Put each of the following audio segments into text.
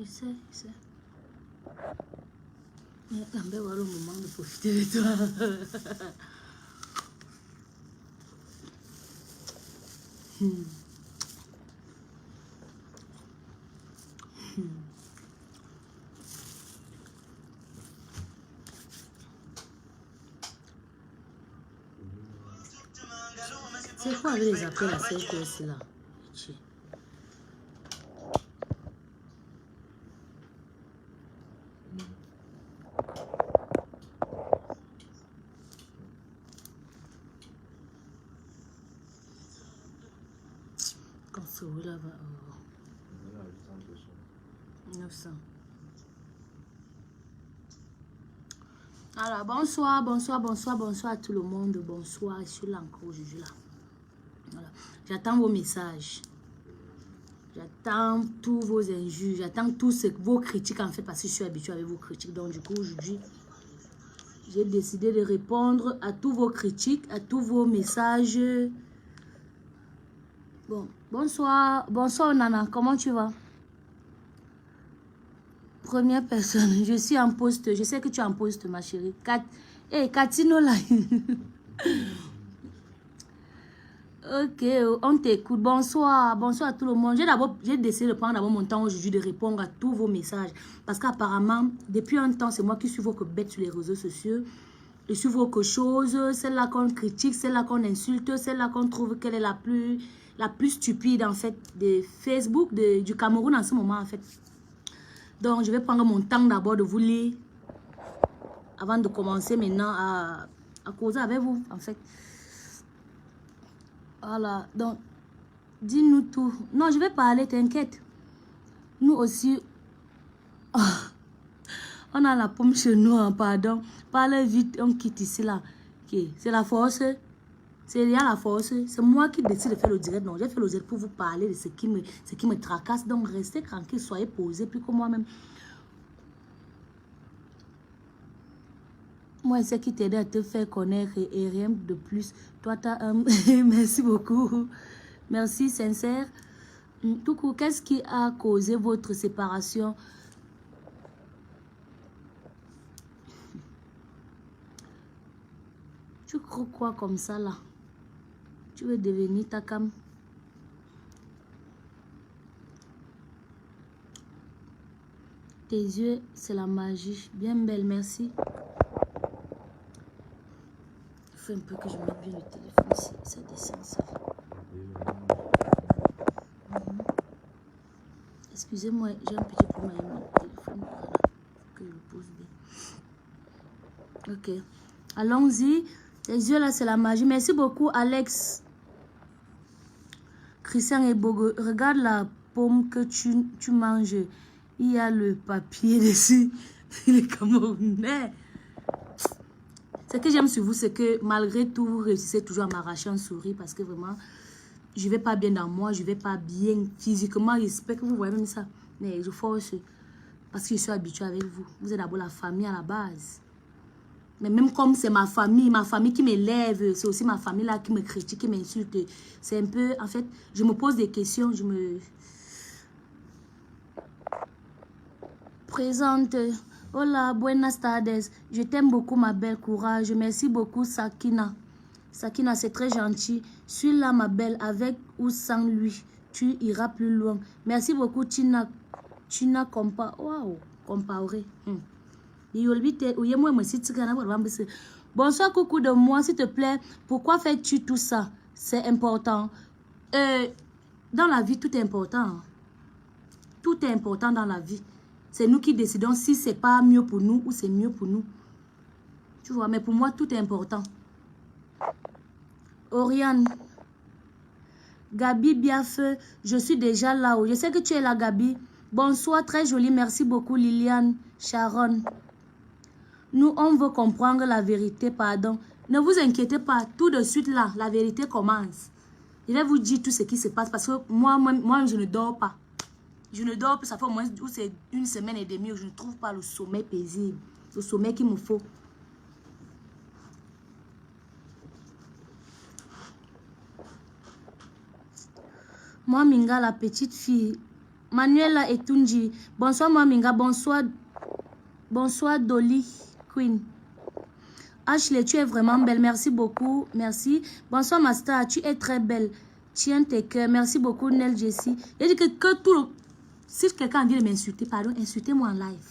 Je sais. Mais Amber, voilà le moment de profiter de toi. C'est quoi avec les appels à CTS là? Quand c'est où là-bas? 900. Alors, bonsoir à tout le monde. Bonsoir, je suis là encore aujourd'hui là. Voilà. J'attends vos messages. J'attends tous vos injures. J'attends tous vos critiques en fait parce que je suis habituée avec vos critiques. Donc du coup, aujourd'hui, j'ai décidé de répondre à tous vos critiques, à tous vos messages. Bon, bonsoir Nana, comment tu vas? Première personne, je suis en poste. Je sais que tu es en poste, ma chérie. Katino là. Ok, on t'écoute. Bonsoir à tout le monde. J'ai décidé de prendre d'abord mon temps aujourd'hui de répondre à tous vos messages. Parce qu'apparemment, depuis un temps, c'est moi qui suis vos bêtes sur les réseaux sociaux. Je suis vos choses, celle-là qu'on critique, celle-là qu'on insulte, celle-là qu'on trouve qu'elle est la plus stupide en fait de Facebook, du Cameroun en ce moment en fait. Donc, je vais prendre mon temps d'abord de vous lire avant de commencer maintenant à causer avec vous, en fait. Voilà, donc, dis-nous tout. Non, je vais parler, t'inquiète. Nous aussi, on a la pomme chez nous, hein, pardon. Parle vite, on quitte ici, là. Okay. C'est la force. C'est lié à la force. C'est moi qui décide de faire le direct. Non, j'ai fait le direct pour vous parler de ce qui me tracasse. Donc, restez tranquille, soyez posés, puis que moi-même. Moi, c'est qui t'aide à te faire connaître et rien de plus. Toi, t'as un... Merci beaucoup. Merci, sincère. Tout court, qu'est-ce qui a causé votre séparation? Tu crois quoi comme ça, là? Tu veux devenir ta cam? Tes yeux, c'est la magie. Bien belle, merci. Il faut un peu que je mette bien le téléphone ici. Ça descend, ça. Excusez-moi, j'ai un petit problème avec mon téléphone. Voilà. Que je le pose bien. Ok. Allons-y. Tes yeux, là, c'est la magie. Merci beaucoup, Alex. Christian et Bogo. Regarde la pomme que tu manges. Il y a le papier dessus. Les Camerounais. Ce que j'aime sur vous, c'est que malgré tout, vous réussissez toujours à m'arracher un sourire parce que vraiment, je ne vais pas bien dans moi, je ne vais pas bien physiquement, j'espère que vous voyez même ça. Mais je force parce que je suis habituée avec vous. Vous êtes d'abord la famille à la base. Mais même comme c'est ma famille qui m'élève, c'est aussi ma famille là qui me critique, qui m'insulte. C'est un peu, en fait, je me pose des questions, je me présente. Hola, buenas tardes. Je t'aime beaucoup, ma belle, courage. Merci beaucoup, Sakina. Sakina, c'est très gentil. Suis là, ma belle, avec ou sans lui. Tu iras plus loin. Merci beaucoup, Tina. Tina Waouh, comparé. Bonsoir, coucou de moi, s'il te plaît. Pourquoi fais-tu tout ça? C'est important. Dans la vie, tout est important. Tout est important dans la vie. C'est nous qui décidons si c'est pas mieux pour nous ou c'est mieux pour nous. Tu vois, mais pour moi, tout est important. Oriane. Gabi Biafeu, je suis déjà là-haut. Je sais que tu es là, Gabi. Bonsoir, très jolie. Merci beaucoup, Liliane. Sharon. Nous, on veut comprendre la vérité, pardon. Ne vous inquiétez pas, tout de suite là, la vérité commence. Je vais vous dire tout ce qui se passe parce que moi je ne dors pas. Je ne dors pas, ça fait au moins 1 semaine et demie où je ne trouve pas le sommeil paisible, le sommeil qu'il me faut. Moi, Minga, la petite fille, Manuela Etunji. Bonsoir Maminga. Bonsoir. Bonsoir Dolly Queen. Ashley, tu es vraiment belle. Merci beaucoup. Merci. Bonsoir Master. Tu es très belle. Tiens tes cœurs. Merci beaucoup Nel Jessie. Il dit que tout le... Si quelqu'un vient de m'insulter, pardon, insultez-moi en live.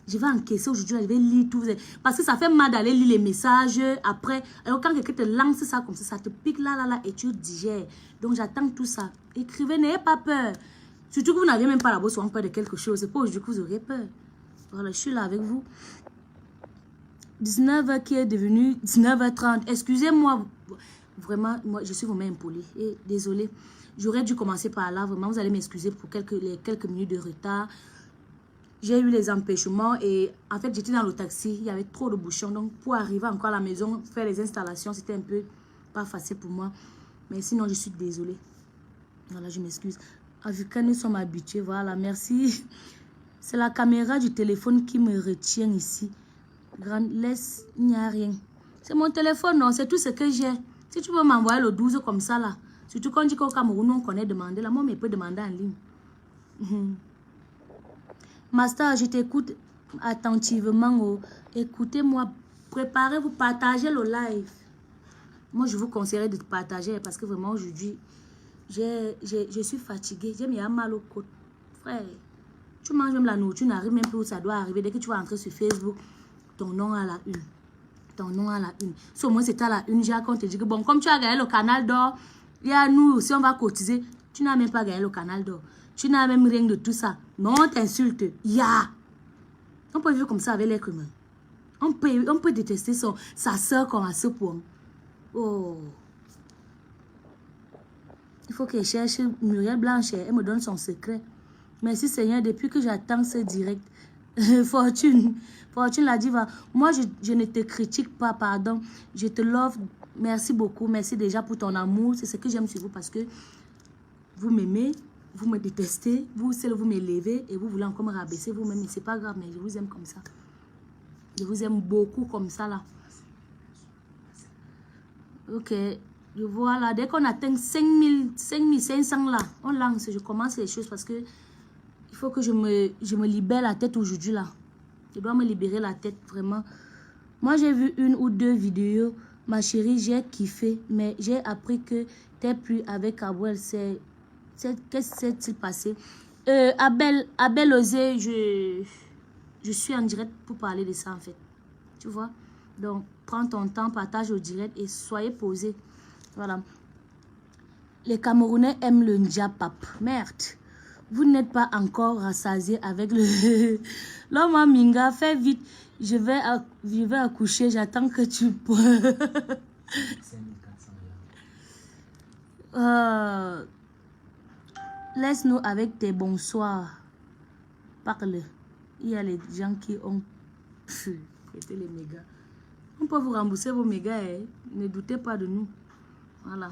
Je vais encaisser aujourd'hui, je vais lire tout. Parce que ça fait mal d'aller lire les messages après. Alors quand quelqu'un te lance ça comme ça te pique là et tu digères. Donc j'attends tout ça. Écrivez, n'ayez pas peur. Surtout que vous n'avez même pas la bosse ou peur de quelque chose. C'est pas aujourd'hui que vous aurez peur. Voilà, je suis là avec vous. 19h qui est devenu 19h30. Excusez-moi. Vraiment, moi je suis vraiment impolie. Et désolée. J'aurais dû commencer par là. Vraiment, vous allez m'excuser pour les quelques minutes de retard. J'ai eu les empêchements et en fait, j'étais dans le taxi. Il y avait trop de bouchons. Donc, pour arriver encore à la maison, faire les installations, c'était un peu pas facile pour moi. Mais sinon, je suis désolée. Voilà, je m'excuse. Vu que nous sommes habitués, voilà, merci. C'est la caméra du téléphone qui me retient ici. Laisse, il n'y a rien. C'est mon téléphone, non, c'est tout ce que j'ai. Si tu veux m'envoyer le 12 comme ça, là. Surtout quand on dit qu'au Cameroun, on connaît demander. Là, moi, mais peut demander en ligne. Master, je t'écoute attentivement. Oh. Écoutez-moi, préparez-vous, partagez le live. Moi, je vous conseillerais de partager parce que vraiment, aujourd'hui, je suis fatiguée. J'ai mis un mal au côte. Frère, tu manges même la nourriture, tu n'arrives même plus où ça doit arriver. Dès que tu vas entrer sur Facebook, ton nom à la une. Ton nom à la une. Si au moins c'est à la une, j'ai quand te dit que bon, comme tu as gagné le canal d'or, il y a nous aussi, on va cotiser. Tu n'as même pas gagné le canal d'or. Tu n'as même rien de tout ça. Non, on t'insulte. On peut vivre comme ça avec l'être humain. On peut détester sa soeur comme à ce point. Oh. Il faut qu'elle cherche Muriel Blanche. Elle me donne son secret. Merci Seigneur, depuis que j'attends ce direct. Fortune la diva. Moi, je ne te critique pas, pardon. Je te love. Merci beaucoup. Merci déjà pour ton amour. C'est ce que j'aime sur vous parce que vous m'aimez. Vous me détestez, vous m'élevez et vous voulez encore me rabaisser vous-même. Mais c'est pas grave, mais je vous aime comme ça. Je vous aime beaucoup comme ça, là. Ok, je vois là. Dès qu'on atteint 5500 là, on lance. Je commence les choses parce que il faut que je me libère la tête aujourd'hui, là. Je dois me libérer la tête, vraiment. Moi, j'ai vu 1 ou 2 vidéos. Ma chérie, j'ai kiffé. Mais j'ai appris que t'es plus avec Abel. Qu'est-ce qui s'est-il passé? Abel Osé, je suis en direct pour parler de ça en fait. Tu vois? Donc, prends ton temps, partage au direct et soyez posés. Voilà. Les Camerounais aiment le Ndiapap. Merde. Vous n'êtes pas encore rassasié avec le... L'homme Minga, fais vite. Je vais accoucher, j'attends que tu... Laisse-nous avec tes bonsoirs. Parle. Il y a les gens qui ont prêté les mégas. On peut vous rembourser vos mégas. Hein? Ne doutez pas de nous. Voilà.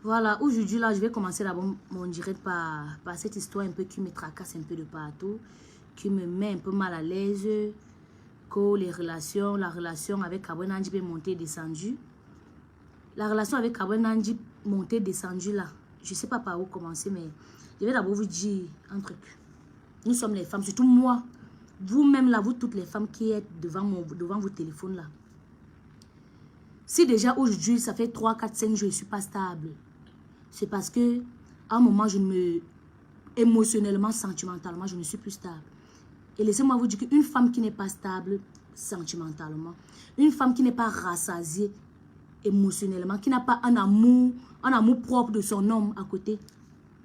Voilà. Aujourd'hui, là, je vais commencer d'abord mon direct par cette histoire un peu qui me tracasse un peu de partout. Qui me met un peu mal à l'aise. La relation avec Kabwe Nandji est montée et descendue. La relation avec Kabwe Nandji montée et descendue là. Je ne sais pas par où commencer, mais je vais d'abord vous dire un truc. Nous sommes les femmes, surtout moi. Vous-même là, vous toutes les femmes qui êtes devant vos téléphones là. Si déjà aujourd'hui, ça fait 3, 4, 5 jours, je ne suis pas stable. C'est parce que à un moment, émotionnellement, sentimentalement, je ne suis plus stable. Et laissez-moi vous dire qu'une femme qui n'est pas stable sentimentalement, une femme qui n'est pas rassasiée émotionnellement, qui n'a pas un amour propre de son homme à côté,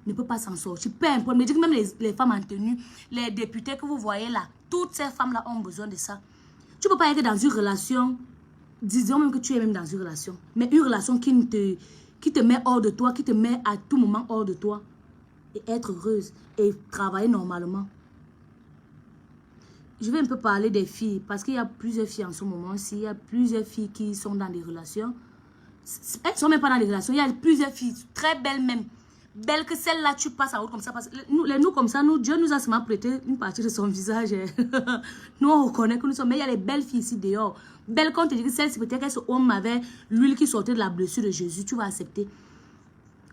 ne peut pas s'en sortir. Peu importe, mais je dis que même les femmes en tenue, les députés que vous voyez là, toutes ces femmes-là ont besoin de ça. Tu ne peux pas être dans une relation, disons même que tu es même dans une relation, mais une relation qui te met hors de toi, qui te met à tout moment hors de toi, et être heureuse, et travailler normalement. Je vais un peu parler des filles, parce qu'il y a plusieurs filles en ce moment-ci. Il y a plusieurs filles qui sont dans des relations. Elles ne sont même pas dans des relations. Il y a plusieurs filles, très belles même. belle que celle-là, tu passes en route comme ça. Parce que nous comme ça, Dieu nous a seulement prêté une partie de son visage. Nous, on reconnaît que nous sommes. Mais il y a les belles filles ici dehors. Belle, quand tu dis que celle-ci, peut-être que ce homme avait l'huile qui sortait de la blessure de Jésus, tu vas accepter.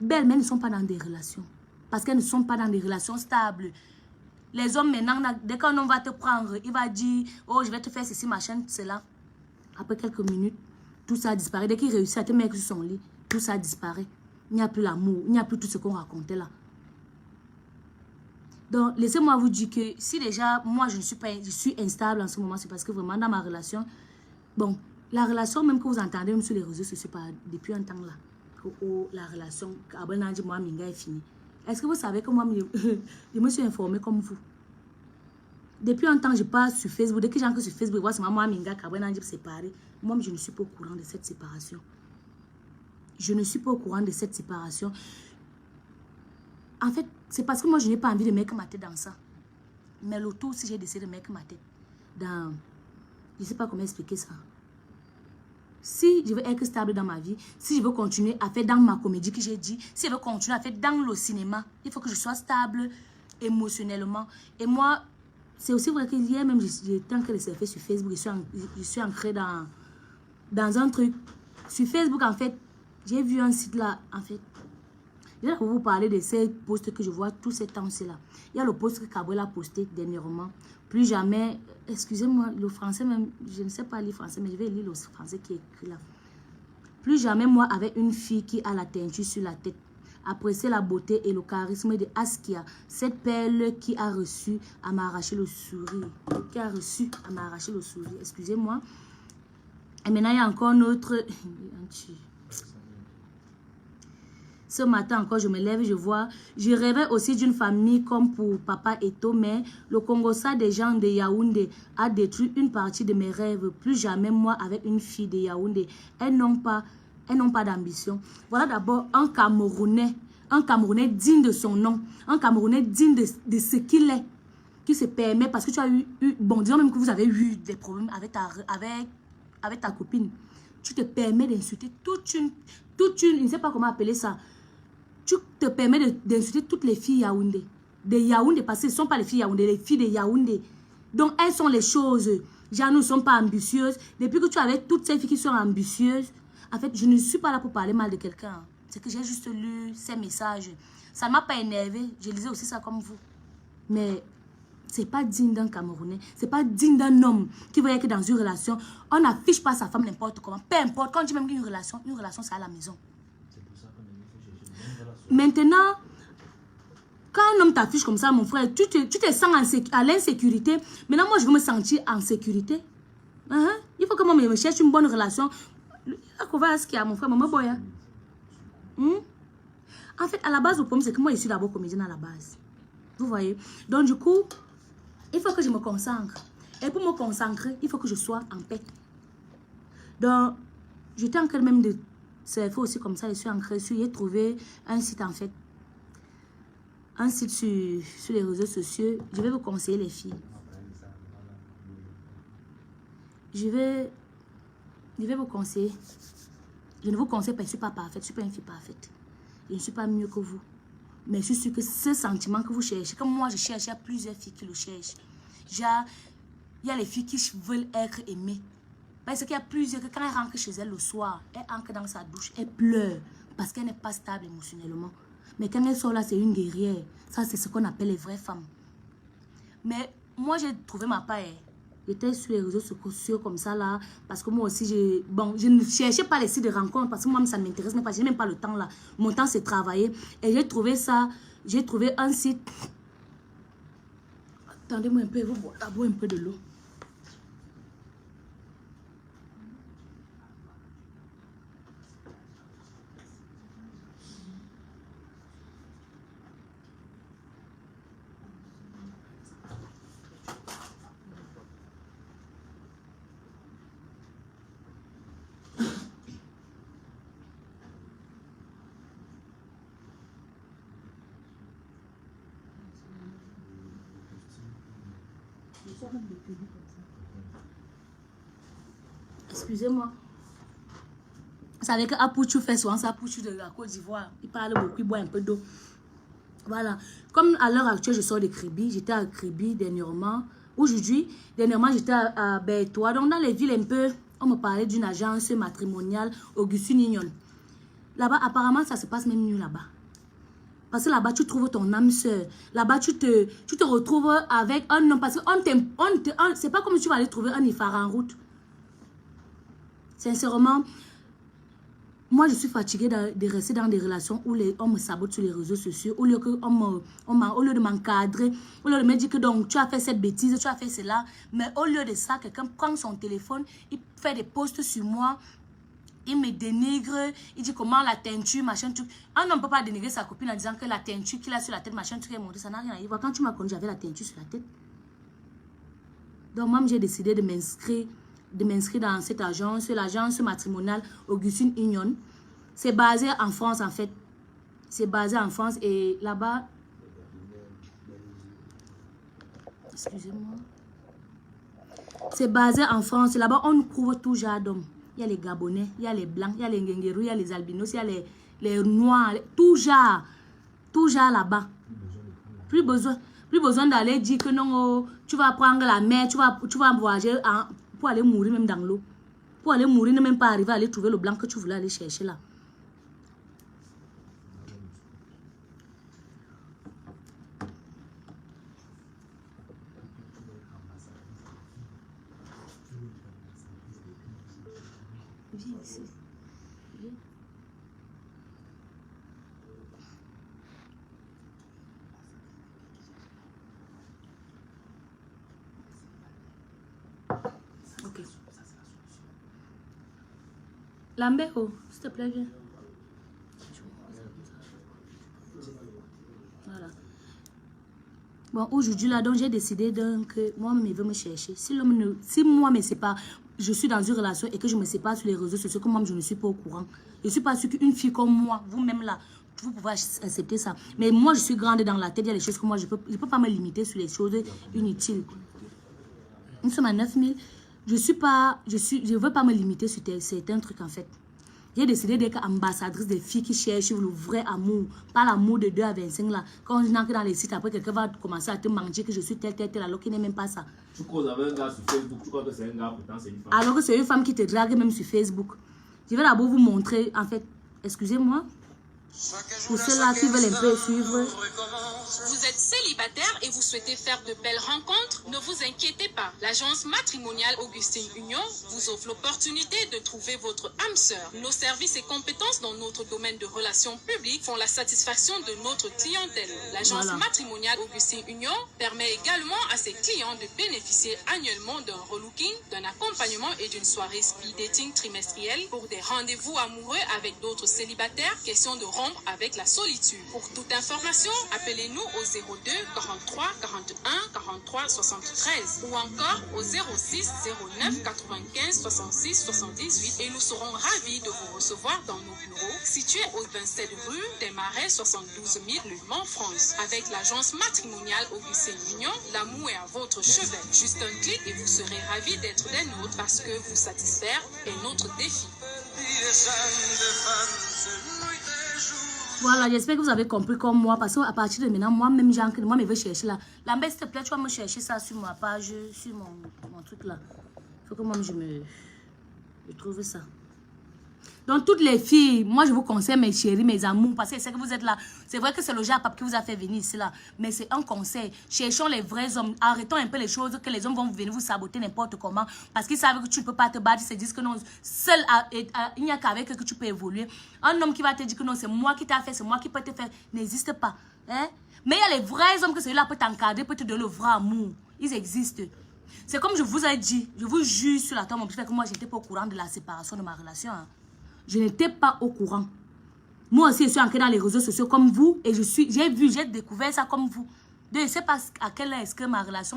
Belles, mais elles ne sont pas dans des relations. Parce qu'elles ne sont pas dans des relations stables. Les hommes, maintenant, dès qu'un homme va te prendre, il va dire, oh, je vais te faire ceci, machin, cela. Après quelques minutes, tout ça disparaît. Dès qu'il réussit à te mettre sur son lit, tout ça disparaît. Il n'y a plus l'amour, il n'y a plus tout ce qu'on racontait là. Donc, laissez-moi vous dire que si déjà, moi, je suis instable en ce moment, c'est parce que vraiment, dans ma relation, bon, la relation même que vous entendez même sur les réseaux sociaux depuis un temps là, la relation, moi, Minga est finie. Est-ce que vous savez que moi, je me suis informée comme vous? Depuis un temps, je passe sur Facebook. Dès que j'entre sur Facebook, je vois seulement moi, Minga, Kabouenanji séparé. Moi, je ne suis pas au courant de cette séparation. Je ne suis pas au courant de cette séparation. En fait, c'est parce que moi, je n'ai pas envie de mettre ma tête dans ça. Mais l'auto aussi, j'ai décidé de mettre ma tête dans... Je ne sais pas comment expliquer ça. Si je veux être stable dans ma vie, si je veux continuer à faire dans ma comédie que j'ai dit, si je veux continuer à faire dans le cinéma, il faut que je sois stable émotionnellement. Et moi, c'est aussi vrai que hier même, j'étais en train de surfer sur Facebook, je suis ancrée dans un truc. Sur Facebook, en fait, j'ai vu un site là, en fait. Je vais vous parler de ces posts que je vois tous ces temps-ci là. Il y a le post que Kabouela a posté dernièrement. Plus jamais, excusez-moi, le français même, je ne sais pas lire français, mais je vais lire le français qui est écrit là. Plus jamais moi avec une fille qui a la teinture sur la tête. Apprécier la beauté et le charisme de Askia, cette perle qui a reçu à m'arracher le sourire. Qui a reçu à m'arracher le sourire, excusez-moi. Et maintenant, il y a encore notre... Ce matin encore, je me lève, je vois. Je rêvais aussi d'une famille comme pour Papa Eto, mais le Congossa des gens de Yaoundé a détruit une partie de mes rêves. Plus jamais moi avec une fille de Yaoundé. Elles n'ont pas d'ambition. Voilà d'abord un Camerounais digne de son nom, un Camerounais digne de ce qu'il est, qui se permet, parce que tu as eu bon, disons même que vous avez eu des problèmes avec ta copine, tu te permets d'insulter toute une, je ne sais pas comment appeler ça, tu te permets d'insulter toutes les filles Yaoundé, de Yaoundé, parce que ce ne sont pas les filles Yaoundé, les filles de Yaoundé. Donc elles sont les choses, genre nous ne sommes pas ambitieuses. Depuis que tu avais toutes ces filles qui sont ambitieuses, en fait, je ne suis pas là pour parler mal de quelqu'un. C'est que j'ai juste lu ces messages. Ça ne m'a pas énervé. Je lisais aussi ça comme vous. Mais ce n'est pas digne d'un Camerounais. Ce n'est pas digne d'un homme qui veut être dans une relation. On n'affiche pas sa femme n'importe comment. Peu importe. Quand on dit même qu'une relation, c'est à la maison. Maintenant, quand un homme t'affiche comme ça, mon frère, tu te sens à l'insécurité. Maintenant, moi, je veux me sentir en sécurité. Il faut que moi, je me cherche une bonne relation. Ce qu'il y a, mon frère, maman boya. En fait, à la base, le problème, c'est que moi, je suis d'abord comédienne à la base. Vous voyez? Donc, du coup, il faut que je me concentre. Et pour me concentrer, il faut que je sois en paix. Donc, j'étais en train même de surfer aussi comme ça. Je suis ancrée sur. J'ai trouvé un site, en fait. Un site sur les réseaux sociaux. Je vais vous conseiller les filles. Je vais vous conseiller. Je ne vous conseille pas, je ne suis pas parfaite, je ne suis pas une fille parfaite. Je ne suis pas mieux que vous. Mais je suis sûre que ce sentiment que vous cherchez, comme moi je cherche, il y a plusieurs filles qui le cherchent. Genre, il y a les filles qui veulent être aimées. Parce qu'il y a plusieurs que quand elles rentrent chez elles le soir, elles entrent dans sa douche, elles pleurent parce qu'elle n'est pas stable émotionnellement. Mais quand elle sort là, c'est une guerrière. Ça, c'est ce qu'on appelle les vraies femmes. Mais moi, j'ai trouvé ma part. J'étais sur les réseaux sociaux comme ça là, parce que moi aussi, je ne cherchais pas les sites de rencontres, parce que moi, ça ne m'intéresse même pas, je n'ai même pas le temps là. Mon temps, c'est travailler. Et j'ai trouvé ça, j'ai trouvé un site. Attendez-moi un peu, vous boire un peu de l'eau. Excusez-moi. Vous savez que Apouchou fait souvent ça, Apouchou de la Côte d'Ivoire. Il parle beaucoup, il boit un peu d'eau. Voilà. Comme à l'heure actuelle, je sors de Kribi. J'étais à Kribi dernièrement. Aujourd'hui, dernièrement, j'étais à Bertois. Donc, dans les villes un peu, on me parlait d'une agence matrimoniale, Augustine Union. Là-bas, apparemment, ça se passe même mieux là-bas. Parce que là-bas, tu trouves ton âme sœur. Là-bas, tu te retrouves avec un homme. Parce que c'est pas comme si tu vas aller trouver un Ifar en route. Sincèrement, moi, je suis fatiguée de rester dans des relations où on me sabote sur les réseaux sociaux. Au lieu de m'encadrer, au lieu de me dire que donc, tu as fait cette bêtise, tu as fait cela. Mais au lieu de ça, quelqu'un prend son téléphone, il fait des posts sur moi. Il me dénigre, il dit comment la teinture, machin, truc. Un homme ne peut pas dénigrer sa copine en disant que la teinture qu'il a sur la tête, machin, truc est montée. Ça n'a rien à voir. Quand tu m'as connu, j'avais la teinture sur la tête. Donc, moi, j'ai décidé de m'inscrire dans cette agence, l'agence matrimoniale Augustine Union. C'est basé en France, en fait. C'est basé en France et là-bas... Excusez-moi. C'est basé en France. Là-bas, on trouve tout genre d'hommes. Il y a les Gabonais, il y a les Blancs, il y a les Ngenguerou, il y a les Albinos, il y a les Noirs, tout genre là-bas. Plus besoin d'aller dire que non, oh, tu vas prendre la mer, tu vas voyager pour aller mourir même dans l'eau. Pour aller mourir, ne même pas arriver à aller trouver le blanc que tu voulais aller chercher là. Viens ici. Viens. Ok. Lambert, s'il te plaît, viens. Voilà. Bon, aujourd'hui, là, donc j'ai décidé que moi-même, il veut me chercher. Si moi, me sépare, je suis dans une relation et que je me sépare sur les réseaux sociaux, comme moi, je ne suis pas au courant. Je ne suis pas sûre qu'une fille comme moi, vous-même là, vous pouvez accepter ça. Mais moi, je suis grande dans la tête, il y a des choses que moi, je peux pas me limiter sur les choses inutiles. Nous sommes à 9000. Je ne veux pas me limiter sur certains trucs, en fait. J'ai décidé d'être ambassadrice des filles qui cherchent le vrai amour. Pas l'amour de 2 à 25 là. Quand je n'entre dans les sites, après quelqu'un va commencer à te mentir que je suis tel, alors qu'il n'est même pas ça. Tu causes avec un gars sur Facebook, tu crois que c'est un gars, pourtant c'est une femme. Alors que c'est une femme qui te drague même sur Facebook. Je vais d'abord vous montrer, en fait, excusez-moi. Pour ceux-là qui veulent un peu suivre. Vous êtes célibataire et vous souhaitez faire de belles rencontres? Ne vous inquiétez pas. L'agence matrimoniale Augustine Union vous offre l'opportunité de trouver votre âme sœur. Nos services et compétences dans notre domaine de relations publiques font la satisfaction de notre clientèle. L'agence matrimoniale Augustine Union permet également à ses clients de bénéficier annuellement d'un relooking, d'un accompagnement et d'une soirée speed dating trimestrielle pour des rendez-vous amoureux avec d'autres célibataires. Question de rompre avec la solitude. Pour toute information, appelez-nous au 02 43 41 43 73 ou encore au 06 09 95 66 78 et nous serons ravis de vous recevoir dans nos bureaux situés au 27 rue des Marais 72 000 Le Mans, France. Avec l'agence matrimoniale Augustine Union, l'amour est à votre chevet. Juste un clic et vous serez ravis d'être des nôtres parce que vous satisfaire est notre défi. Voilà, j'espère que vous avez compris comme moi, parce qu'à partir de maintenant, moi-même, moi, je vais chercher là. Lambert, s'il te plaît, tu vas me chercher ça sur ma page, sur mon truc là. Il faut que moi, je trouve ça. Donc, toutes les filles, moi, je vous conseille, mes chéris, mes amours, parce que c'est que vous êtes là. C'est vrai que c'est le genre pape qui vous a fait venir ici, là. Mais c'est un conseil. Cherchons les vrais hommes. Arrêtons un peu les choses que les hommes vont venir vous saboter n'importe comment. Parce qu'ils savent que tu ne peux pas te battre. Ils se disent que non, seul, il n'y a qu'avec eux que tu peux évoluer. Un homme qui va te dire que non, c'est moi qui t'ai fait, c'est moi qui peux te faire, n'existe pas. Hein? Mais il y a les vrais hommes que celui-là peut t'encadrer, peut te donner le vrai amour. Ils existent. C'est comme je vous ai dit, je vous jure sur la tombe, que moi, je n'étais pas au courant de la séparation de ma relation. Hein. Je n'étais pas au courant. Moi aussi, je suis entrée dans les réseaux sociaux comme vous et j'ai découvert ça comme vous. Je ne sais pas à quelle est-ce que ma relation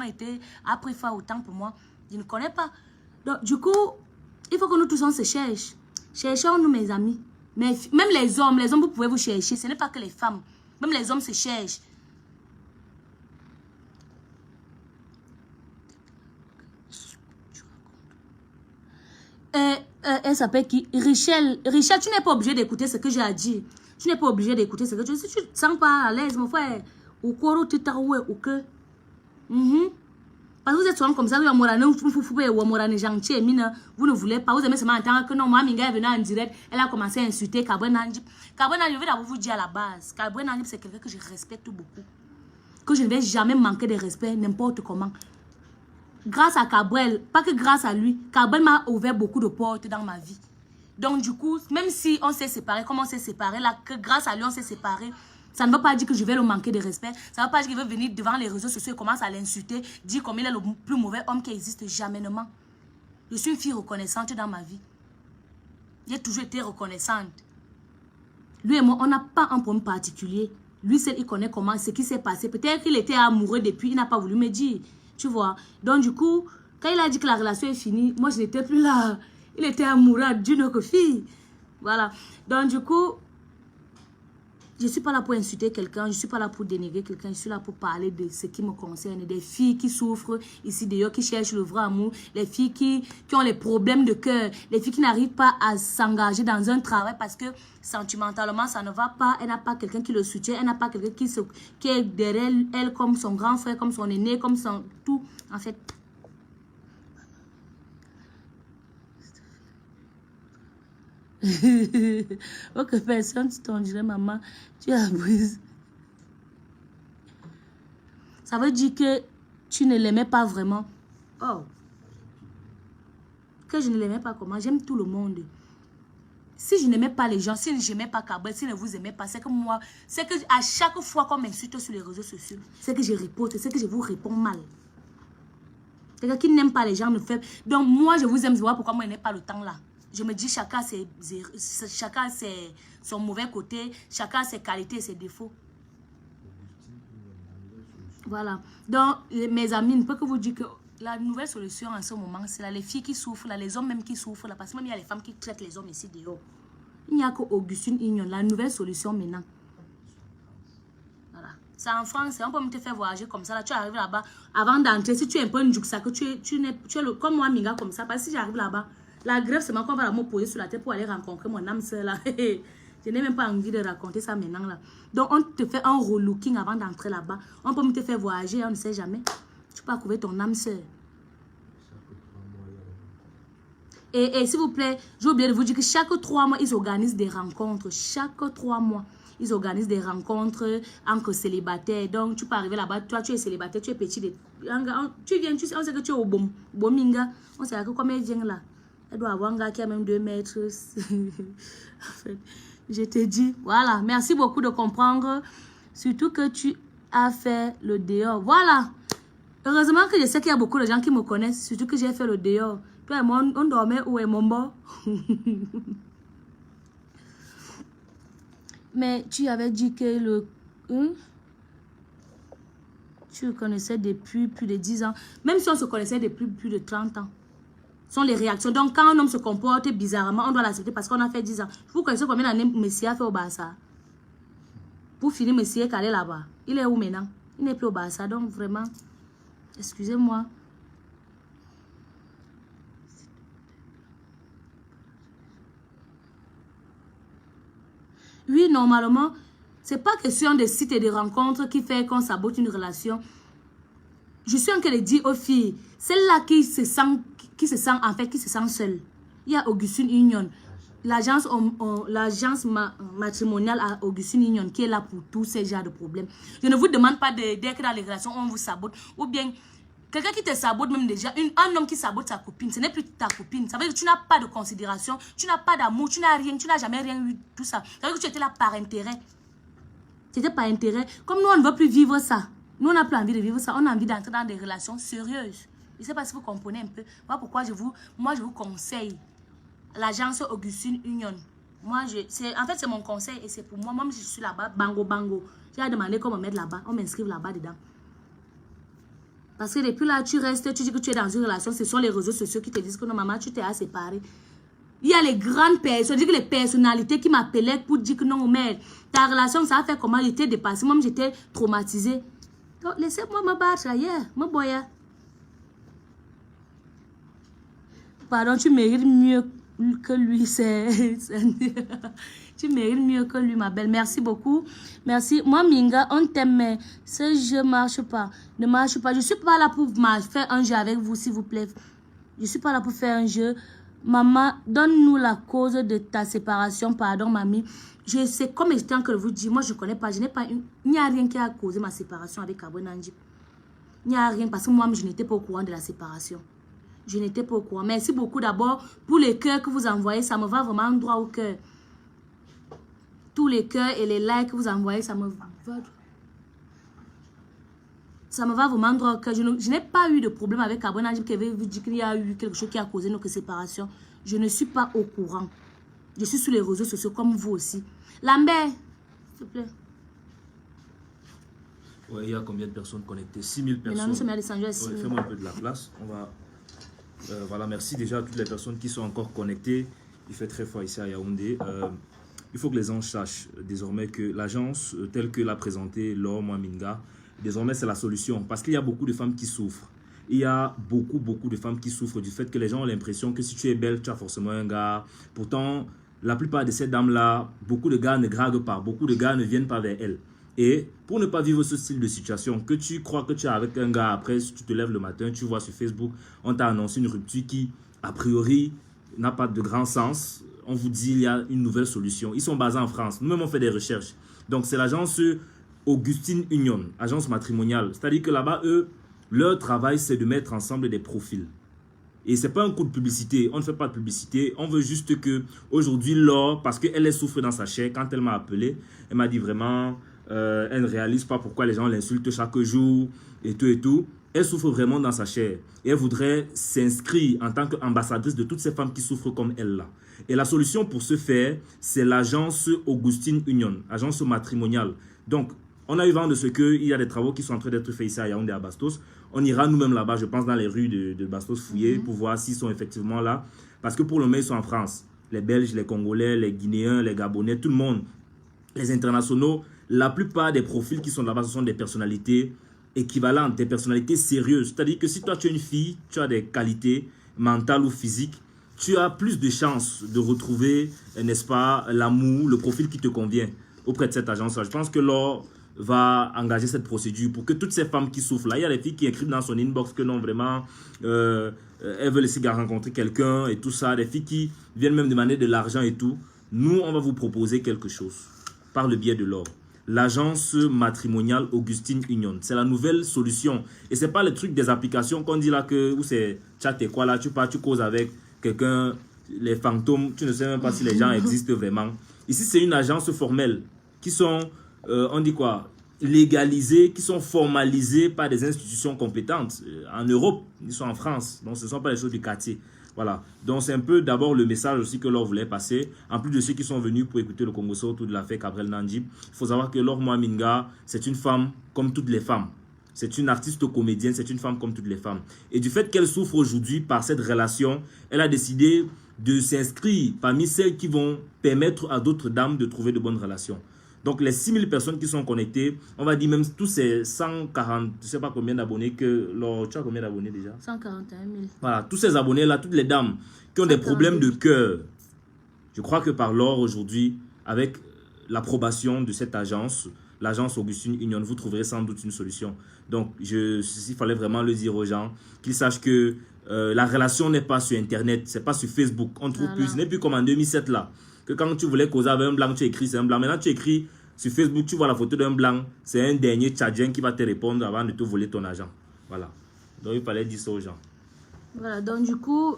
a pris fin autant pour moi. Je ne connais pas. Donc, du coup, il faut que nous tous on se cherche. Cherchons-nous, mes amis. Mais même les hommes, vous pouvez vous chercher. Ce n'est pas que les femmes. Même les hommes se cherchent. elle s'appelle qui? Richel. Richel, tu n'es pas obligé d'écouter ce que j'ai à dire. Tu n'es pas obligé d'écouter ce que tu dis. Si tu te sens pas à l'aise, mon frère, ou quoi, tu t'as ou que. Parce que vous êtes souvent comme ça, vous ne voulez pas, vous aimez seulement entendre que non, moi, Minga est venue en direct, elle a commencé à insulter Kaboué Nandip. Kaboué Nandip, je vais d'abord vous dire à la base, Kaboué Nandip, c'est quelqu'un que je respecte beaucoup. Que je ne vais jamais manquer de respect, n'importe comment. Grâce à Kaboué, pas que grâce à lui, Kaboué m'a ouvert beaucoup de portes dans ma vie. Donc du coup, même si on s'est séparés, comme on s'est séparés, là, que grâce à lui, on s'est séparés, ça ne veut pas dire que je vais le manquer de respect. Ça ne veut pas dire qu'il veut venir devant les réseaux sociaux et commence à l'insulter, dire comme il est le plus mauvais homme qui existe jamais. Je suis une fille reconnaissante dans ma vie. J'ai toujours été reconnaissante. Lui et moi, on n'a pas un problème particulier. Lui seul, il connaît comment, ce qui s'est passé. Peut-être qu'il était amoureux depuis, il n'a pas voulu me dire. Tu vois. Donc du coup, quand il a dit que la relation est finie, moi je n'étais plus là. Il était amoureux d'une autre fille. Voilà. Donc du coup, je ne suis pas là pour insulter quelqu'un, je ne suis pas là pour dénigrer quelqu'un, je suis là pour parler de ce qui me concerne. Des filles qui souffrent ici d'ailleurs, qui cherchent le vrai amour, les filles qui ont les problèmes de cœur, les filles qui n'arrivent pas à s'engager dans un travail parce que sentimentalement ça ne va pas, elle n'a pas quelqu'un qui le soutient, elle n'a pas quelqu'un qui est derrière elle comme son grand frère, comme son aîné, comme son tout. En fait, ok, personne, tu t'en dirais, maman, tu as brisé. Ça veut dire que tu ne l'aimais pas vraiment. Oh. Que je ne l'aimais pas comment? J'aime tout le monde. Si je n'aimais pas les gens, si je n'aimais pas Kaboué, si ne vous aimez pas, c'est que moi, c'est que à chaque fois qu'on m'insulte sur les réseaux sociaux, c'est que je riposte, c'est que je vous réponds mal. Quelqu'un qui n'aime pas les gens ne fait. Donc moi, je vous aime, je vois pourquoi moi, je n'ai pas le temps là. Je me dis, chacun c'est son mauvais côté, chacun ses qualités et ses défauts. Voilà. Donc, mes amis, ne peux que vous dire que la nouvelle solution en ce moment, c'est là les filles qui souffrent, là, les hommes même qui souffrent, là, parce que même il y a les femmes qui traitent les hommes ici dehors. Il n'y a que Augustine Ignon, la nouvelle solution maintenant. Voilà. C'est en France, on peut même te faire voyager comme ça. Là, tu arrives là-bas, avant d'entrer, si tu es un peu une juxta, que tu es comme moi, Minga, comme ça, parce que si j'arrive là-bas, la grève, c'est moi qu'on va me poser sur la tête pour aller rencontrer mon âme sœur là. Je n'ai même pas envie de raconter ça maintenant là. Donc, on te fait un relooking avant d'entrer là-bas. On peut même te faire voyager, on ne sait jamais. Tu peux trouver ton âme sœur. Et s'il vous plaît, j'ai oublié de vous dire que chaque 3 mois, ils organisent des rencontres. Chaque 3 mois, ils organisent des rencontres entre célibataires. Donc, tu peux arriver là-bas, toi, tu es célibataire, tu es petit. Tu viens, on sait que tu es au Bominga. On sait que comme elle vient là. Elle doit avoir un gars qui a même 2 mètres. En fait, je te dis, voilà. Merci beaucoup de comprendre. Surtout que tu as fait le dehors. Voilà. Heureusement que je sais qu'il y a beaucoup de gens qui me connaissent. Surtout que j'ai fait le dehors. Toi et moi, on dormait où est mon beau? Mais tu avais dit que le... tu le connaissais depuis plus de 10 ans. Même si on se connaissait depuis plus de 30 ans. Sont les réactions. Donc, quand un homme se comporte bizarrement, on doit l'accepter parce qu'on a fait 10 ans. Vous connaissez combien d'années Messie a fait au Barça? Pour finir, Messie est allé là-bas. Il est où maintenant? Il n'est plus au Barça. Donc, vraiment, excusez-moi. Oui, normalement, c'est pas question de sites et de rencontres qui fait qu'on sabote une relation. Je suis en train de dire aux filles, celle-là qui se sent seule. Il y a Augustine Ignon, l'agence matrimoniale à Augustine Ignon qui est là pour tous ces genres de problèmes. Je ne vous demande pas dès que dans les relations on vous sabote ou bien quelqu'un qui te sabote même déjà, un homme qui sabote sa copine, ce n'est plus ta copine. Ça veut dire que tu n'as pas de considération, tu n'as pas d'amour, tu n'as rien, tu n'as jamais rien eu, tout ça. Ça veut dire que tu étais là par intérêt. Tu étais par intérêt. Comme nous on ne veut plus vivre ça. Nous on n'a plus envie de vivre ça, on a envie d'entrer dans des relations sérieuses. Je ne sais pas si vous comprenez un peu. Voilà pourquoi moi, je vous conseille l'agence Augustine Union. En fait, c'est mon conseil et c'est pour moi. Moi, je suis là-bas, bango. J'ai demandé qu'on me mette là-bas. On m'inscrive là-bas dedans. Parce que depuis là, tu restes, tu dis que tu es dans une relation. Ce sont les réseaux sociaux qui te disent que non, maman, tu t'es à séparer. Il y a les grandes personnes, je dis que les personnalités qui m'appelaient pour dire que non, mère, ta relation, ça a fait comment? J'étais dépassée. Moi, j'étais traumatisée. Donc, laissez-moi me battre ailleurs, me boyer. Pardon, tu mérites mieux que lui, c'est... Tu mérites mieux que lui, ma belle. Merci beaucoup. Merci. Moi, Minga, on t'aime, mais ce jeu ne marche pas. Ne marche pas. Je ne suis pas là pour faire un jeu avec vous, s'il vous plaît. Je ne suis pas là pour faire un jeu. Maman, donne-nous la cause de ta séparation. Pardon, mamie. Je sais, comme étant que je vous dis, moi, je ne connais pas. Je n'ai pas il n'y a rien qui a causé ma séparation avec Abou Nandji. Il n'y a rien parce que moi, je n'étais pas au courant de la séparation. Je n'étais pas au courant. Merci beaucoup d'abord pour les cœurs que vous envoyez. Ça me va vraiment droit au cœur. Tous les cœurs et les likes que vous envoyez, ça me va vraiment droit au cœur. Je n'ai pas eu de problème avec Abou Nandji qui avait dit qu'il y a eu quelque chose qui a causé notre séparation. Je ne suis pas au courant. Je suis sur les réseaux sociaux comme vous aussi. Lambert, s'il te plaît. Ouais, il y a combien de personnes connectées? 6000 personnes. Maintenant, nous sommes à descendu à 6000. Fais-moi un peu de la place. On va... voilà, merci déjà à toutes les personnes qui sont encore connectées. Il fait très froid ici à Yaoundé. Il faut que les gens sachent désormais que l'agence, telle que l'a présentée Laure Mwaminga, désormais c'est la solution. Parce qu'il y a beaucoup de femmes qui souffrent. Il y a beaucoup de femmes qui souffrent du fait que les gens ont l'impression que si tu es belle, tu as forcément un gars. Pourtant, la plupart de ces dames-là, beaucoup de gars ne draguent pas. Beaucoup de gars ne viennent pas vers elles. Et pour ne pas vivre ce style de situation, que tu crois que tu es avec un gars, après si tu te lèves le matin, tu vois sur Facebook, on t'a annoncé une rupture qui, a priori, n'a pas de grand sens. On vous dit il y a une nouvelle solution. Ils sont basés en France. Nous-mêmes, on fait des recherches. Donc, c'est l'agence Augustine Union, agence matrimoniale. C'est-à-dire que là-bas, eux, leur travail, c'est de mettre ensemble des profils. Et ce n'est pas un coup de publicité. On ne fait pas de publicité. On veut juste que, aujourd'hui, Laure, parce qu'elle souffre dans sa chair, quand elle m'a appelé, elle m'a dit vraiment... elle ne réalise pas pourquoi les gens l'insultent chaque jour et tout et tout. Elle souffre vraiment dans sa chair. Et elle voudrait s'inscrire en tant qu'ambassadrice de toutes ces femmes qui souffrent comme elle là. Et la solution pour ce faire, c'est l'agence Augustine Union, agence matrimoniale. Donc, on a eu vent de ce qu'il y a des travaux qui sont en train d'être faits ici à Yaoundé à Bastos. On ira nous-mêmes là-bas, je pense, dans les rues de Bastos fouiller pour voir s'ils sont effectivement là. Parce que pour le moment, ils sont en France. Les Belges, les Congolais, les Guinéens, les Gabonais, tout le monde. Les internationaux. La plupart des profils qui sont là-bas, ce sont des personnalités équivalentes, des personnalités sérieuses. C'est-à-dire que si toi, tu es une fille, tu as des qualités mentales ou physiques, tu as plus de chances de retrouver, n'est-ce pas, l'amour, le profil qui te convient auprès de cette agence-là. Je pense que Laure va engager cette procédure pour que toutes ces femmes qui souffrent là, il y a des filles qui écrivent dans son inbox que non, vraiment, elles veulent essayer de rencontrer quelqu'un et tout ça, des filles qui viennent même demander de l'argent et tout. Nous, on va vous proposer quelque chose par le biais de Laure. L'agence matrimoniale Augustine Union. C'est la nouvelle solution. Et ce n'est pas le truc des applications qu'on dit là que, où c'est chat et quoi là, tu pars, tu causes avec quelqu'un, les fantômes, tu ne sais même pas si les gens existent vraiment. Ici, c'est une agence formelle qui sont, on dit quoi, légalisées, qui sont formalisées par des institutions compétentes. En Europe, ils sont en France, donc ce ne sont pas les choses du quartier. Voilà, donc c'est un peu d'abord le message aussi que Laure voulait passer. En plus de ceux qui sont venus pour écouter le Congo autour de l'affaire Gabriel Nandji, il faut savoir que Laure Mwaminga, c'est une femme comme toutes les femmes. C'est une artiste comédienne, c'est une femme comme toutes les femmes. Et du fait qu'elle souffre aujourd'hui par cette relation, elle a décidé de s'inscrire parmi celles qui vont permettre à d'autres dames de trouver de bonnes relations. Donc les 6000 personnes qui sont connectées, on va dire même tous ces 140, je ne sais pas combien d'abonnés que... Tu as combien d'abonnés déjà? 141 000. Voilà, tous ces abonnés-là, toutes les dames qui ont des problèmes de cœur. Je crois que par Laure aujourd'hui, avec l'approbation de cette agence, l'agence Augustine Union, vous trouverez sans doute une solution. Donc, il fallait vraiment le dire aux gens, qu'ils sachent que la relation n'est pas sur Internet, c'est pas sur Facebook. On trouve plus, ce n'est plus comme en 2007 là. Que quand tu voulais causer avec un blanc, tu écris c'est un blanc. Maintenant, tu écris sur Facebook, tu vois la photo d'un blanc. C'est un dernier tchadien qui va te répondre avant de te voler ton argent. Voilà. Donc, il fallait dire ça aux gens. Voilà, donc du coup,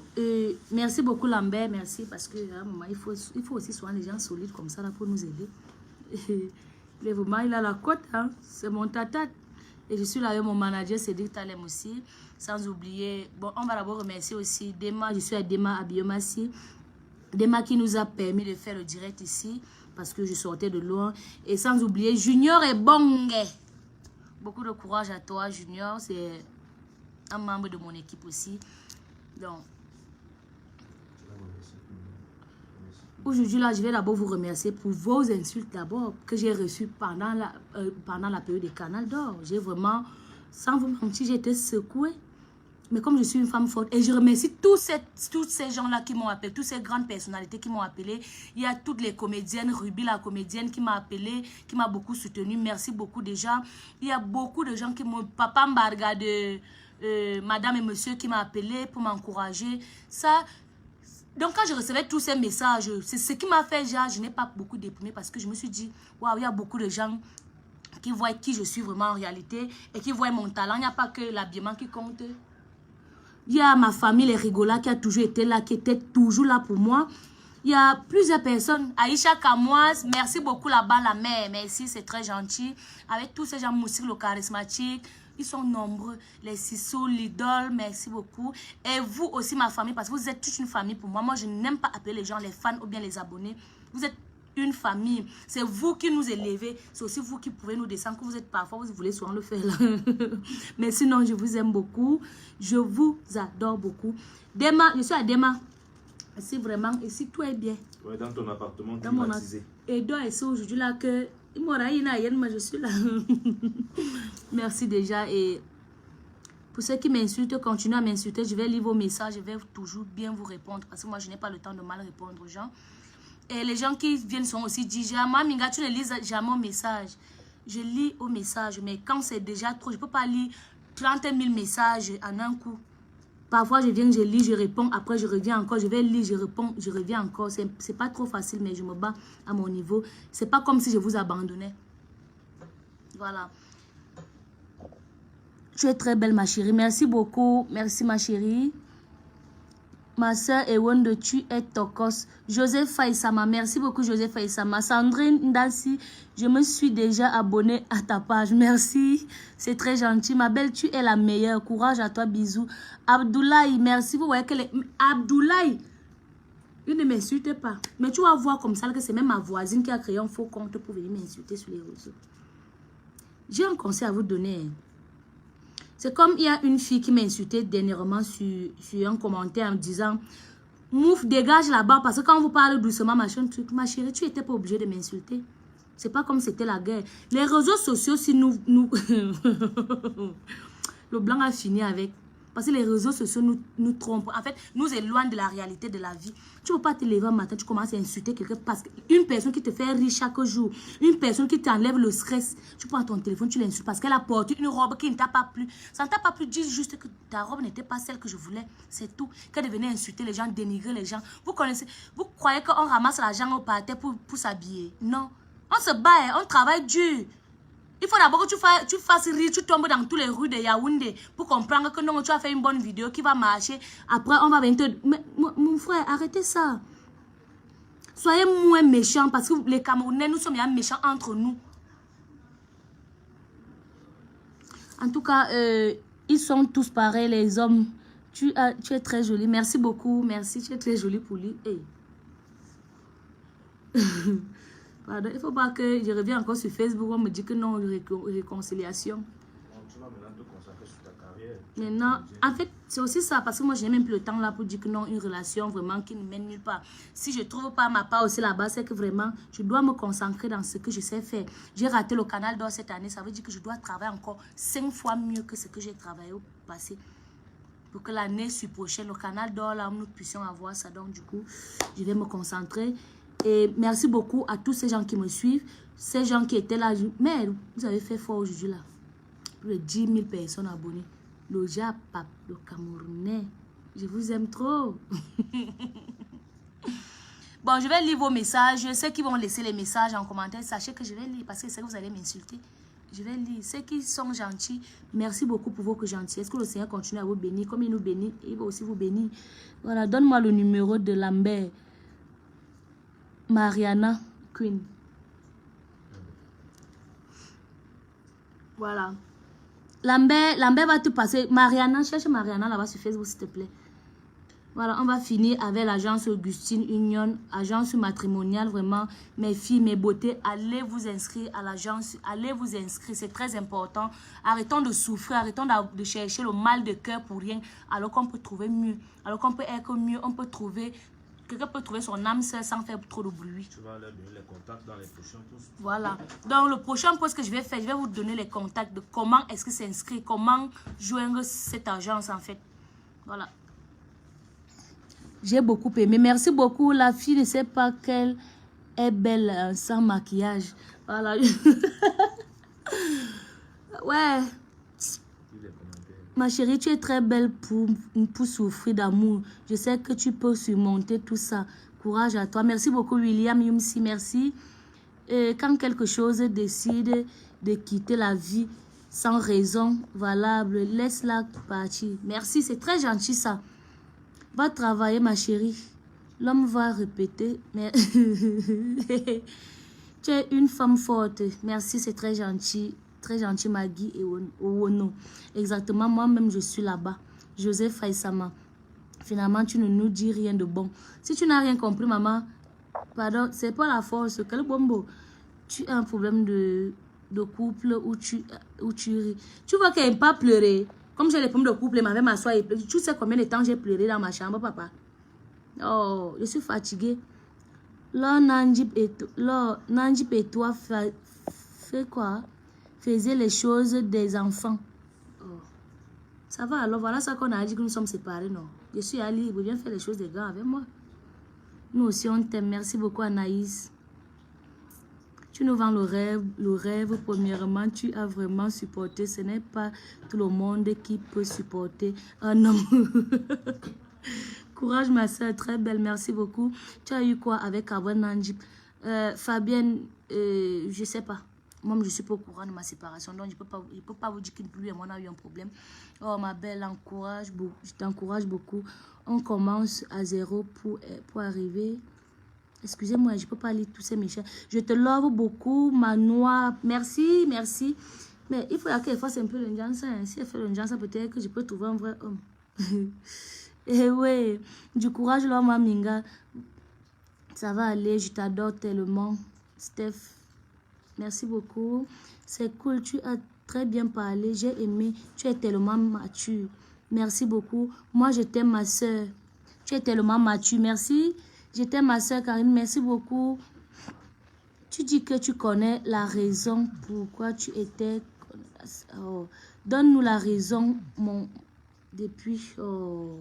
merci beaucoup Lambert, merci parce que à un moment, il faut aussi souvent des gens solides comme ça là pour nous aider. Et vraiment, il a la cote, hein? C'est mon tata. Et je suis là avec mon manager Cédric Talem aussi. Sans oublier, bon, on va d'abord remercier aussi Dema, je suis à Dema à Biomassi. Dema qui nous a permis de faire le direct ici parce que je sortais de loin. Et sans oublier Junior et Bongue. Beaucoup de courage à toi Junior, c'est un membre de mon équipe aussi. Donc, aujourd'hui là, je vais d'abord vous remercier pour vos insultes d'abord que j'ai reçues pendant la période des Canal d'Or. J'ai vraiment, sans vous mentir, j'ai été secouée. Mais comme je suis une femme forte, et je remercie tous ces gens-là qui m'ont appelé, toutes ces grandes personnalités qui m'ont appelé. Il y a toutes les comédiennes, Ruby la comédienne qui m'a appelé, qui m'a beaucoup soutenue. Merci beaucoup déjà. Il y a beaucoup de gens qui m'ont... Papa Mbarga de Madame et Monsieur qui m'a appelé pour m'encourager. Ça... Donc quand je recevais tous ces messages, c'est ce qui m'a fait, genre, je n'ai pas beaucoup déprimé parce que je me suis dit, waouh, il y a beaucoup de gens qui voient qui je suis vraiment en réalité et qui voient mon talent. Il n'y a pas que l'habillement qui compte. Il y a ma famille, les rigolas, qui a toujours été là, qui était toujours là pour moi. Il y a plusieurs personnes. Aïcha Kamoise, merci beaucoup là-bas, la mère. Merci, c'est très gentil. Avec tous ces gens, Moussik, le charismatique, ils sont nombreux. Les Sissou, l'idole, merci beaucoup. Et vous aussi, ma famille, parce que vous êtes toute une famille pour moi. Moi, je n'aime pas appeler les gens les fans ou bien les abonnés. Vous êtes une famille. C'est vous qui nous élevez. C'est aussi vous qui pouvez nous descendre. Que vous êtes parfois, vous voulez souvent le faire là. Mais sinon, je vous aime beaucoup. Je vous adore beaucoup. Dema, je suis à Dema. Ici, vraiment, ici, tout est bien. Ouais, dans ton appartement Dans mon climatisé. Et donc, c'est aujourd'hui là que je suis là. Merci déjà. Et pour ceux qui m'insultent, continuez à m'insulter. Je vais lire vos messages. Je vais toujours bien vous répondre. Parce que moi, je n'ai pas le temps de mal répondre aux gens. Et les gens qui viennent sont aussi dit, Maman Minga, tu ne lis jamais mon message. Je lis au message, mais quand c'est déjà trop, je ne peux pas lire 30 000 messages en un coup. Parfois, je viens, je lis, je réponds, après je reviens encore, je vais lire, je réponds, je reviens encore. C'est pas trop facile, mais je me bats à mon niveau. C'est pas comme si je vous abandonnais. Voilà. Tu es très belle, ma chérie. Merci beaucoup. Merci, ma chérie. Ma soeur Ewonde, tu es tokos. Joseph Faïsama, merci beaucoup Joseph Faïsama. Sandrine Ndassi, je me suis déjà abonnée à ta page. Merci, c'est très gentil. Ma belle, tu es la meilleure. Courage à toi, bisous. Abdoulaye, merci. Vous voyez que les... Abdoulaye, il ne m'insulte pas. Mais tu vas voir comme ça que c'est même ma voisine qui a créé un faux compte pour venir m'insulter sur les réseaux. J'ai un conseil à vous donner. C'est comme il y a une fille qui m'a insulté dernièrement sur un commentaire en me disant « Mouf, dégage là-bas parce que quand vous parlez doucement, machin, truc, ma chérie, tu n'étais pas obligée de m'insulter. C'est pas comme c'était la guerre. Les réseaux sociaux, si nous... Le blanc a fini avec... Parce que les réseaux sociaux nous trompent. En fait, nous éloignent de la réalité de la vie. Tu ne peux pas te lever un matin, tu commences à insulter quelqu'un parce qu'une personne qui te fait rire chaque jour, une personne qui t'enlève le stress, tu prends ton téléphone, tu l'insultes parce qu'elle a porté une robe qui ne t'a pas plu. Ça ne t'a pas plu, dis juste que ta robe n'était pas celle que je voulais. C'est tout. Qu'elle devenait insulter les gens, dénigrer les gens. Vous connaissez, vous croyez qu'on ramasse l'argent au parterre pour s'habiller? Non. On se bat, on travaille dur. Il faut d'abord que tu fasses rire, tu tombes dans tous les rues de Yaoundé pour comprendre que non, tu as fait une bonne vidéo qui va marcher. Après, on va venir te... Mais, mon frère, arrêtez ça. Soyez moins méchants parce que les Camerounais, nous sommes bien méchants entre nous. En tout cas, ils sont tous pareils, les hommes. Tu es très jolie. Merci beaucoup. Merci, tu es très jolie pour lui. Hey. Pardon, il ne faut pas que je revienne encore sur Facebook. On me dit que non, réconciliation. Non, tu vas maintenant te consacrer sur ta carrière. Maintenant, en fait, c'est aussi ça. Parce que moi, je n'ai même plus le temps là pour dire que non, une relation vraiment qui ne mène nulle part. Si je ne trouve pas ma part aussi là-bas, c'est que vraiment, je dois me concentrer dans ce que je sais faire. J'ai raté le Canal d'Or cette année. Ça veut dire que je dois travailler encore 5 fois mieux que ce que j'ai travaillé au passé. Pour que l'année prochaine, le Canal d'Or, là, nous puissions avoir ça. Donc, du coup, je vais me concentrer. Et merci beaucoup à tous ces gens qui me suivent. Ces gens qui étaient là. Mais vous avez fait fort aujourd'hui là. Plus de 10 000 personnes abonnées. Le Japap, le Camerounais. Je vous aime trop. Bon, je vais lire vos messages. Ceux qui vont laisser les messages en commentaire, sachez que je vais lire parce que c'est que vous allez m'insulter. Je vais lire. Ceux qui sont gentils, merci beaucoup pour votre gentillesse. Que le Seigneur continue à vous bénir. Comme il nous bénit, il va aussi vous bénir. Voilà, donne-moi le numéro de Lambert. Mariana Queen. Voilà. Lambert va te passer. Mariana, cherche Mariana là-bas sur Facebook, s'il te plaît. Voilà, on va finir avec l'agence Augustine Union, agence matrimoniale, vraiment. Mes filles, mes beautés, allez vous inscrire à l'agence, allez vous inscrire, c'est très important. Arrêtons de souffrir, arrêtons de chercher le mal de cœur pour rien, alors qu'on peut trouver mieux, alors qu'on peut être mieux, on peut trouver... Quelqu'un peut trouver son âme seule sans faire trop de bruit. Tu vas leur donner les contacts dans les prochains posts. Voilà. Donc, le prochain post que je vais faire, je vais vous donner les contacts de comment est-ce que s'inscrire, comment joindre cette agence en fait. Voilà. J'ai beaucoup aimé. Merci beaucoup. La fille ne sait pas qu'elle est belle sans maquillage. Voilà. Ouais. Ma chérie, tu es très belle pour souffrir d'amour. Je sais que tu peux surmonter tout ça. Courage à toi. Merci beaucoup, William Yumsi. Merci. Et quand quelque chose décide de quitter la vie sans raison valable, laisse-la partir. Merci, c'est très gentil ça. Va travailler, ma chérie. L'homme va répéter. Mais tu es une femme forte. Merci, c'est très gentil. Très gentil, Maggie et Owono. Exactement, moi-même, je suis là-bas. Joseph Faisama. Finalement, tu ne nous dis rien de bon. Si tu n'as rien compris, maman, pardon, c'est pas la force. Quel bombo. Tu as un problème de couple où tu ris. Tu vois qu'elle n'aime pas pleurer. Comme j'ai les problèmes de couple, elle m'avait m'asseoir et pleurer. Tu sais combien de temps j'ai pleuré dans ma chambre, papa? Oh, je suis fatiguée. Là, Nanjip et toi fait quoi? Faisait les choses des enfants. Oh. Ça va alors, voilà ça qu'on a dit que nous sommes séparés, non? Je suis allée, vous viens faire les choses des gars avec moi. Nous aussi, on t'aime. Merci beaucoup, Anaïs. Tu nous vends le rêve. Premièrement, tu as vraiment supporté. Ce n'est pas tout le monde qui peut supporter un homme. Courage, ma soeur, très belle. Merci beaucoup. Tu as eu quoi avec Abou Nanjip? Fabienne, je sais pas. Moi, je suis pas au courant de ma séparation, donc je peux pas vous dire que lui et moi on a eu un problème. Oh, ma belle, je t'encourage beaucoup. On commence à zéro pour arriver. Excusez-moi, je peux pas lire tous ces méchants. Je te love beaucoup, ma noix. Merci, merci. Mais il faut qu'elle fasse un peu l'indjance. Si elle fait l'indjance, peut-être que je peux trouver un vrai homme. Eh ouais, du courage, là, ma minga. Ça va aller, je t'adore tellement, Steph. Merci beaucoup. C'est cool, tu as très bien parlé. J'ai aimé. Tu es tellement mature. Merci beaucoup. Moi, je t'aime, ma soeur. Tu es tellement mature. Merci. Je t'aime, ma soeur Karine. Merci beaucoup. Tu dis que tu connais la raison pourquoi tu étais... Oh. Donne-nous la raison, depuis... Oh.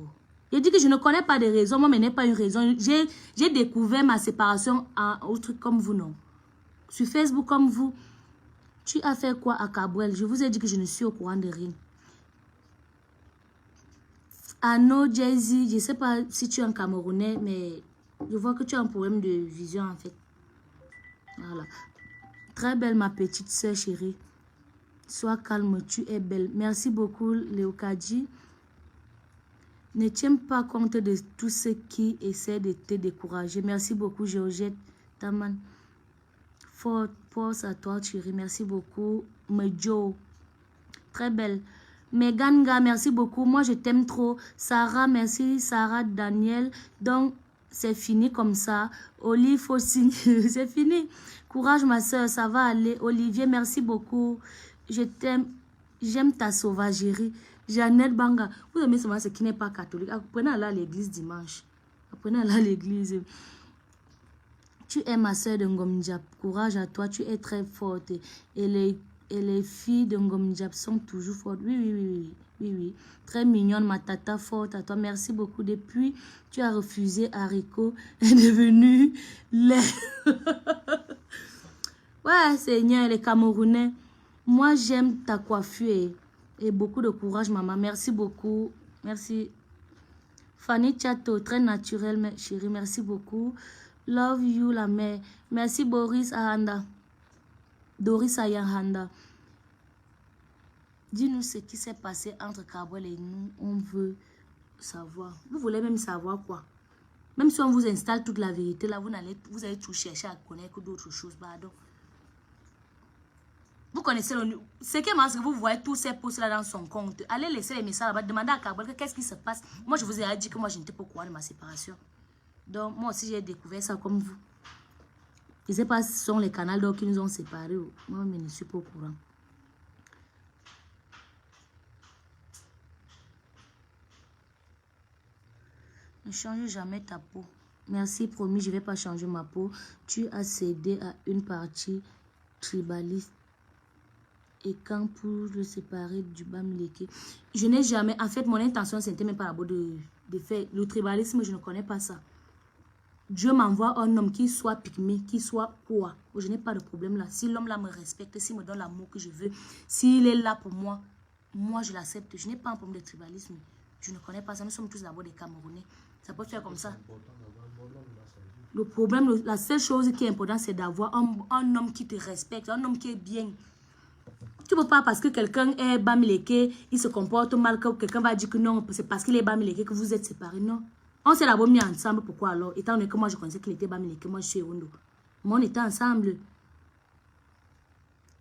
Je dis que je ne connais pas de raison. Moi, mais n'est pas une raison. J'ai découvert ma séparation à un truc comme vous, non? Sur Facebook comme vous, tu as fait quoi à Cabrel? Je vous ai dit que je ne suis au courant de rien. Anno, Jay-Z, je ne sais pas si tu es un Camerounais, mais je vois que tu as un problème de vision en fait. Voilà. Très belle ma petite soeur chérie. Sois calme, tu es belle. Merci beaucoup Léocadie. Ne tiens pas compte de tous ceux qui essaient de te décourager. Merci beaucoup Georgette Taman. Force à toi, chérie. Merci beaucoup. Mejo. Très belle. Meganga, merci beaucoup. Moi, je t'aime trop. Sarah, merci. Sarah, Daniel. Donc, c'est fini comme ça. Olive aussi. C'est fini. Courage, ma soeur. Ça va aller. Olivier, merci beaucoup. Je t'aime. J'aime ta sauvagerie. Jeannette Banga. Vous aimez seulement ce qui n'est pas catholique. Apprenez à aller à l'église dimanche. Apprenez à aller à l'église. Tu es ma soeur de Ngomjap. Courage à toi, tu es très forte. Et les filles de Ngomjap sont toujours fortes. Oui. Très mignonne, ma tata, forte à toi. Merci beaucoup. Depuis, tu as refusé haricot est devenu lait. Ouais, Seigneur, les Camerounais. Moi, j'aime ta coiffure et beaucoup de courage, maman. Merci beaucoup. Merci. Fanny Chateau, très naturelle, ma chérie. Merci beaucoup. Love you, la mère. Merci, Boris Ahanda. Doris Ayahanda. Dis-nous ce qui s'est passé entre Cabrel et nous. On veut savoir. Vous voulez même savoir quoi? Même si on vous installe toute la vérité, là, vous allez tout chercher à connaître d'autres choses. Pardon. Vous connaissez le... C'est que vous voyez tous ces posts là dans son compte. Allez laisser les messages là-bas. Demandez à Cabrel qu'est-ce qui se passe. Moi, je vous ai dit que moi, je n'étais pas au courant de ma séparation. Donc, moi aussi, j'ai découvert ça comme vous. Je ne sais pas si ce sont les canaux qui nous ont séparés. Moi, je ne suis pas au courant. Ne change jamais ta peau. Merci, promis, je ne vais pas changer ma peau. Tu as cédé à une partie tribaliste. Et quand pour le séparer du Bamileke? Je n'ai jamais... En fait, mon intention, c'était même pas là-bas de faire le tribalisme, je ne connais pas ça. Dieu m'envoie un homme qui soit pygmée, qui soit quoi. Je n'ai pas de problème là. Si l'homme là me respecte, s'il me donne l'amour que je veux, s'il est là pour moi, moi je l'accepte. Je n'ai pas un problème de tribalisme. Je ne connais pas ça. Nous sommes tous d'abord des Camerounais. Ça peut faire comme ça. Le problème, la seule chose qui est importante, c'est d'avoir un homme qui te respecte, un homme qui est bien. Tu ne peux pas, parce que quelqu'un est Bamileke, il se comporte mal, que quelqu'un va dire que non, c'est parce qu'il est Bamileke que vous êtes séparés. Non. On s'est d'abord mis ensemble. Pourquoi alors? Étant donné que moi je connaissais qu'il était Bamileke, moi je suis Ewondo. Mais on était ensemble.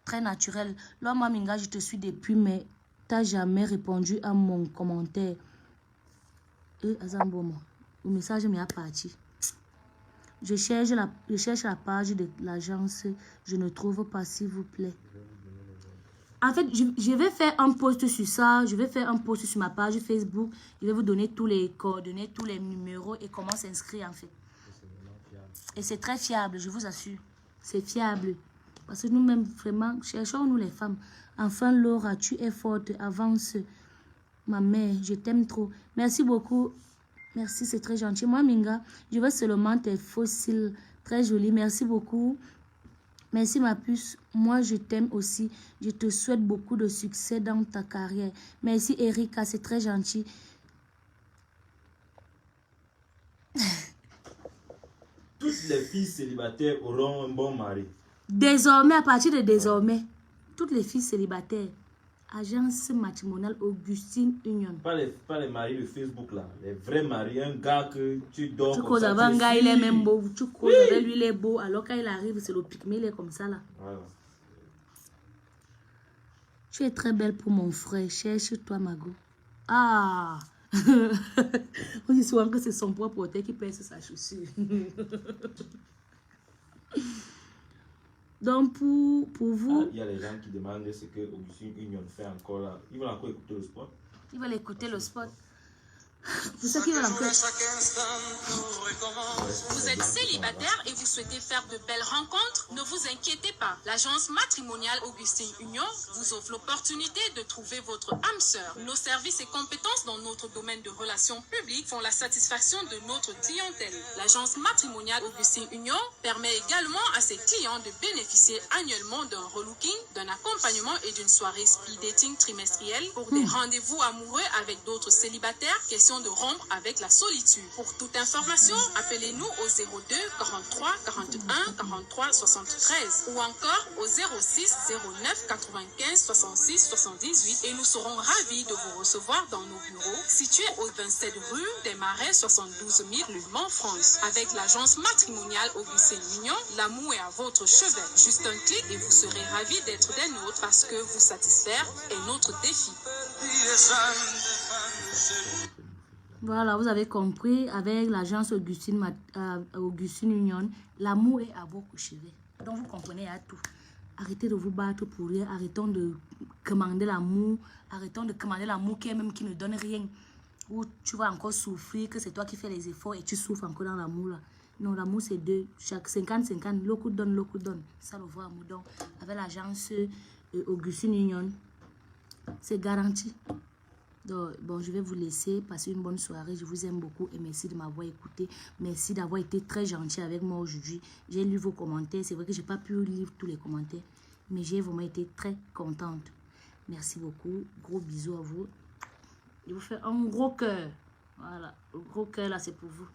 Très naturel. Là, Maminga, je te suis depuis, mais tu n'as jamais répondu à mon commentaire. Azambomo, le message m'est parti. Je cherche la page de l'agence. Je ne trouve pas, s'il vous plaît. En fait, je vais faire un post sur ça. Je vais faire un post sur ma page Facebook. Je vais vous donner tous les coordonnées, tous les numéros et comment s'inscrire en fait. Et c'est très fiable, je vous assure. C'est fiable. Parce que nous-mêmes, vraiment, cherchons-nous les femmes. Enfin, Laura, tu es forte. Avance. Ma mère, je t'aime trop. Merci beaucoup. Merci, c'est très gentil. Moi, Minga, je veux seulement tes fossiles. Très jolis. Merci beaucoup. Merci, ma puce. Moi, je t'aime aussi. Je te souhaite beaucoup de succès dans ta carrière. Merci, Erika. C'est très gentil. Toutes les filles célibataires auront un bon mari. Désormais, à partir de désormais, toutes les filles célibataires, agence matrimoniale Augustine Union. Pas les maris de Facebook là, les vrais maris, un gars que tu dors. Tu causes avec un gars, il est même beau. Tu causes avec lui, il est beau. Alors quand il arrive, c'est le pygmée, il est comme ça là. Voilà. Tu es très belle pour mon frère. Cherche-toi, Mago. Ah! On dit souvent que c'est son propre hôtel qui pèse sa chaussure. Donc, pour vous... Il y a les gens qui demandent ce que Augustine Union fait encore là. Ils veulent encore écouter le spot. Ils veulent écouter le spot. Pour ceux qui veulent encore... Vous êtes célibataire et vous souhaitez faire de belles rencontres? Ne vous inquiétez pas. L'agence matrimoniale Augustine Union vous offre l'opportunité de trouver votre âme sœur. Nos services et compétences dans notre domaine de relations publiques font la satisfaction de notre clientèle. L'agence matrimoniale Augustine Union permet également à ses clients de bénéficier annuellement d'un relooking, d'un accompagnement et d'une soirée speed dating trimestrielle pour des rendez-vous amoureux avec d'autres célibataires. Question de rompre avec la solitude. Pour toute information, appelez-nous au 02 43 41 43 73 ou encore au 06 09 95 66 78 et nous serons ravis de vous recevoir dans nos bureaux situés au 27 rue des Marais 72 000 Le Mans, France. Avec l'agence matrimoniale Augustine Union, l'amour est à votre chevet. Juste un clic et vous serez ravis d'être des nôtres parce que vous satisfaire est notre défi. Voilà, vous avez compris, avec l'agence Augustine Union, l'amour est à votre chevet. Donc vous comprenez à tout. Arrêtez de vous battre pour rien, arrêtons de commander l'amour, arrêtons de commander l'amour qui ne donne rien. Ou tu vas encore souffrir, que c'est toi qui fais les efforts et tu souffres encore dans l'amour là. Non, l'amour c'est deux, chaque 50-50, l'autre donne. Ça le vrai amour. Donc avec l'agence Augustine Union, c'est garanti. Donc, bon, je vais vous laisser passer une bonne soirée. Je vous aime beaucoup et merci de m'avoir écouté. Merci d'avoir été très gentil avec moi aujourd'hui. J'ai lu vos commentaires. C'est vrai que je n'ai pas pu lire tous les commentaires, mais j'ai vraiment été très contente. Merci beaucoup. Gros bisous à vous. Je vous fais un gros cœur. Voilà, le gros cœur là, c'est pour vous.